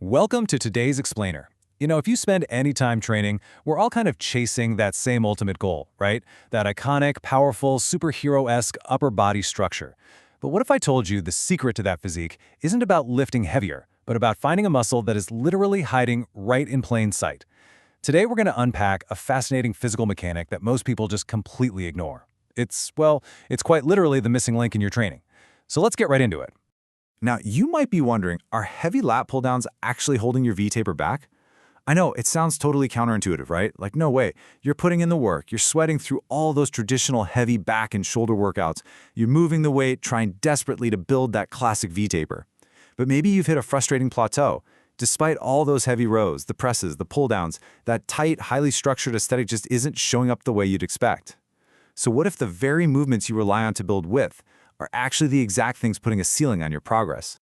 Welcome to today's explainer. If you spend any time training, we're all kind of chasing that same ultimate goal, right? That iconic, powerful, superhero-esque upper body structure. But what if I told you the secret to that physique isn't about lifting heavier, but about finding a muscle that is literally hiding right in plain sight? Today we're going to unpack a fascinating physical mechanic that most people just completely ignore. It's quite literally the missing link in your training. So let's get right into it. Now, you might be wondering, are heavy lat pull-downs actually holding your V-taper back? I know, it sounds totally counterintuitive, right? Like, no way. You're putting in the work. You're sweating through all those traditional heavy back and shoulder workouts. You're moving the weight, trying desperately to build that classic V-taper. But maybe you've hit a frustrating plateau. Despite all those heavy rows, the presses, the pull-downs, that tight, highly structured aesthetic just isn't showing up the way you'd expect. So what if the very movements you rely on to build width are actually the exact things putting a ceiling on your progress?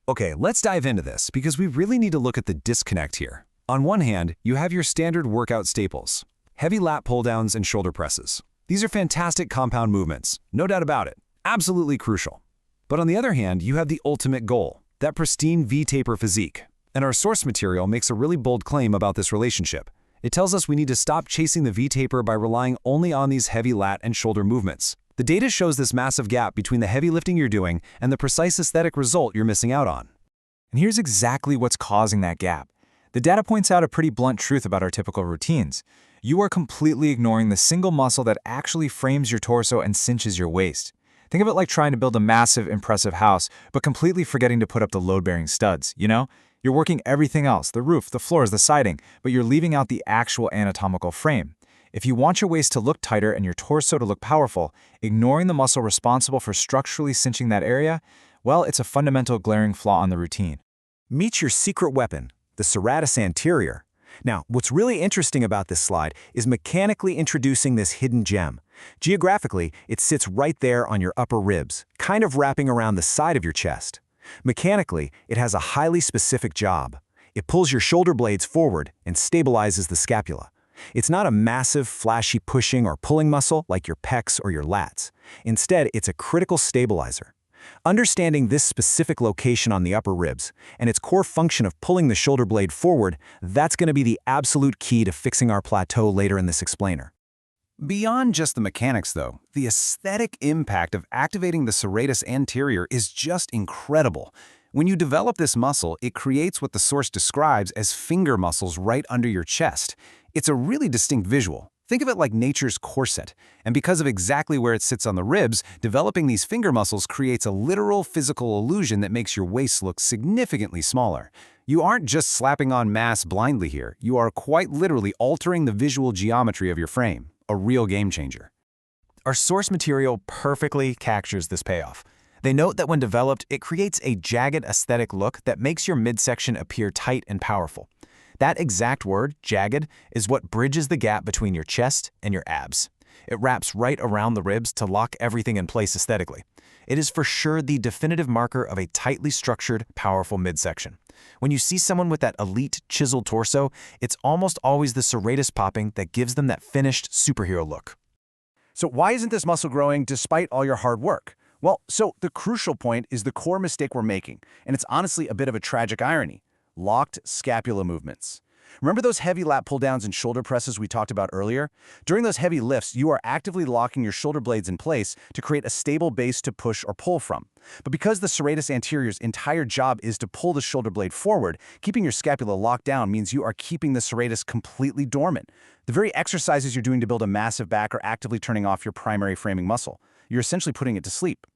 Okay, let's dive into this because we really need to look at the disconnect here. On one hand, you have your standard workout staples, heavy lat pull-downs and shoulder presses. These are fantastic compound movements, no doubt about it, absolutely crucial. But on the other hand, you have the ultimate goal, that pristine V-taper physique. And our source material makes a really bold claim about this relationship. It tells us we need to stop chasing the V-taper by relying only on these heavy lat and shoulder movements. The data shows this massive gap between the heavy lifting you're doing and the precise aesthetic result you're missing out on. And here's exactly what's causing that gap. The data points out a pretty blunt truth about our typical routines. You are completely ignoring the single muscle that actually frames your torso and cinches your waist. Think of it like trying to build a massive, impressive house, but completely forgetting to put up the load-bearing studs, You're working everything else, the roof, the floors, the siding, but you're leaving out the actual anatomical frame. If you want your waist to look tighter and your torso to look powerful, ignoring the muscle responsible for structurally cinching that area, well, it's a fundamental glaring flaw on the routine. Meet your secret weapon, the serratus anterior. Now, what's really interesting about this slide is mechanically introducing this hidden gem. Geographically, it sits right there on your upper ribs, kind of wrapping around the side of your chest. Mechanically, it has a highly specific job. It pulls your shoulder blades forward and stabilizes the scapula. It's not a massive, flashy pushing or pulling muscle like your pecs or your lats. Instead, it's a critical stabilizer. Understanding this specific location on the upper ribs and its core function of pulling the shoulder blade forward, that's going to be the absolute key to fixing our plateau later in this explainer. Beyond just the mechanics, though, the aesthetic impact of activating the serratus anterior is just incredible. When you develop this muscle, it creates what the source describes as finger muscles right under your chest. It's a really distinct visual. Think of it like nature's corset. And because of exactly where it sits on the ribs, developing these finger muscles creates a literal physical illusion that makes your waist look significantly smaller. You aren't just slapping on mass blindly here. You are quite literally altering the visual geometry of your frame. A real game changer. Our source material perfectly captures this payoff. They note that when developed, it creates a jagged aesthetic look that makes your midsection appear tight and powerful. That exact word, jagged, is what bridges the gap between your chest and your abs. It wraps right around the ribs to lock everything in place aesthetically. It is for sure the definitive marker of a tightly structured, powerful midsection. When you see someone with that elite, chiseled torso, it's almost always the serratus popping that gives them that finished superhero look. So why isn't this muscle growing despite all your hard work? Well, the crucial point is the core mistake we're making, and it's honestly a bit of a tragic irony. Locked scapula movements. Remember those heavy lat pull-downs and shoulder presses we talked about earlier? During those heavy lifts, you are actively locking your shoulder blades in place to create a stable base to push or pull from. But because the serratus anterior's entire job is to pull the shoulder blade forward, keeping your scapula locked down means you are keeping the serratus completely dormant. The very exercises you're doing to build a massive back are actively turning off your primary framing muscle. You're essentially putting it to sleep.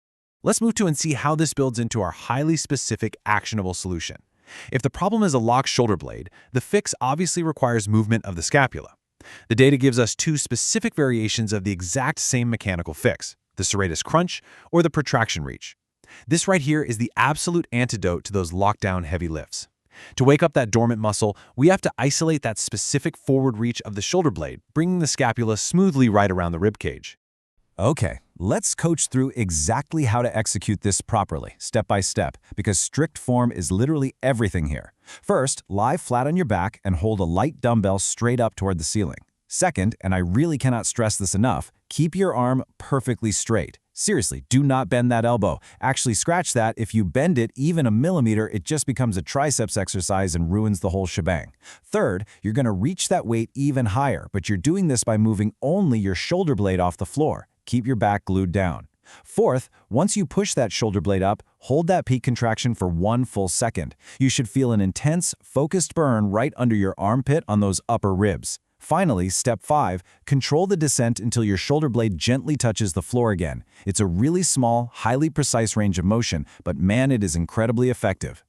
Let's move to and see how this builds into our highly specific, actionable solution. If the problem is a locked shoulder blade, the fix obviously requires movement of the scapula. The data gives us two specific variations of the exact same mechanical fix, the serratus crunch or the protraction reach. This right here is the absolute antidote to those lockdown heavy lifts. To wake up that dormant muscle, we have to isolate that specific forward reach of the shoulder blade, bringing the scapula smoothly right around the rib cage. Okay, let's coach through exactly how to execute this properly, step by step, because strict form is literally everything here. First, lie flat on your back and hold a light dumbbell straight up toward the ceiling. Second, and I really cannot stress this enough, keep your arm perfectly straight. Seriously, do not bend that elbow. Actually, scratch that. If you bend it even a millimeter, it just becomes a triceps exercise and ruins the whole shebang. Third, you're going to reach that weight even higher, but you're doing this by moving only your shoulder blade off the floor. Keep your back glued down. Fourth, once you push that shoulder blade up, hold that peak contraction for 1 full second. You should feel an intense, focused burn right under your armpit on those upper ribs. Finally, step 5, control the descent until your shoulder blade gently touches the floor again. It's a really small, highly precise range of motion, but man, it is incredibly effective.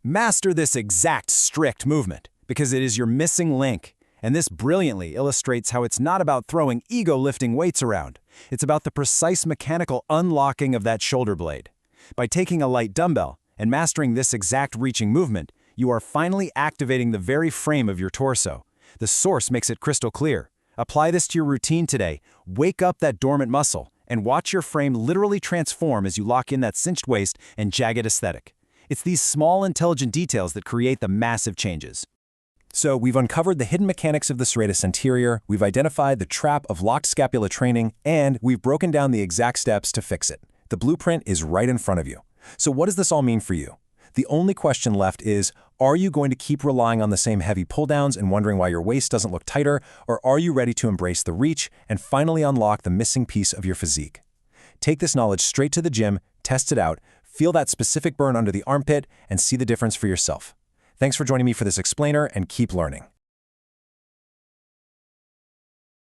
Master this exact strict movement, because it is your missing link. And this brilliantly illustrates how it's not about throwing ego-lifting weights around. It's about the precise mechanical unlocking of that shoulder blade. By taking a light dumbbell and mastering this exact reaching movement, you are finally activating the very frame of your torso. The source makes it crystal clear. Apply this to your routine today. Wake up that dormant muscle and watch your frame literally transform as you lock in that cinched waist and jagged aesthetic. It's these small, intelligent details that create the massive changes. So we've uncovered the hidden mechanics of the serratus anterior, we've identified the trap of locked scapula training, and we've broken down the exact steps to fix it. The blueprint is right in front of you. So what does this all mean for you? The only question left is, are you going to keep relying on the same heavy pull-downs and wondering why your waist doesn't look tighter, or are you ready to embrace the reach and finally unlock the missing piece of your physique? Take this knowledge straight to the gym, test it out, feel that specific burn under the armpit, and see the difference for yourself. Thanks for joining me for this explainer, and keep learning.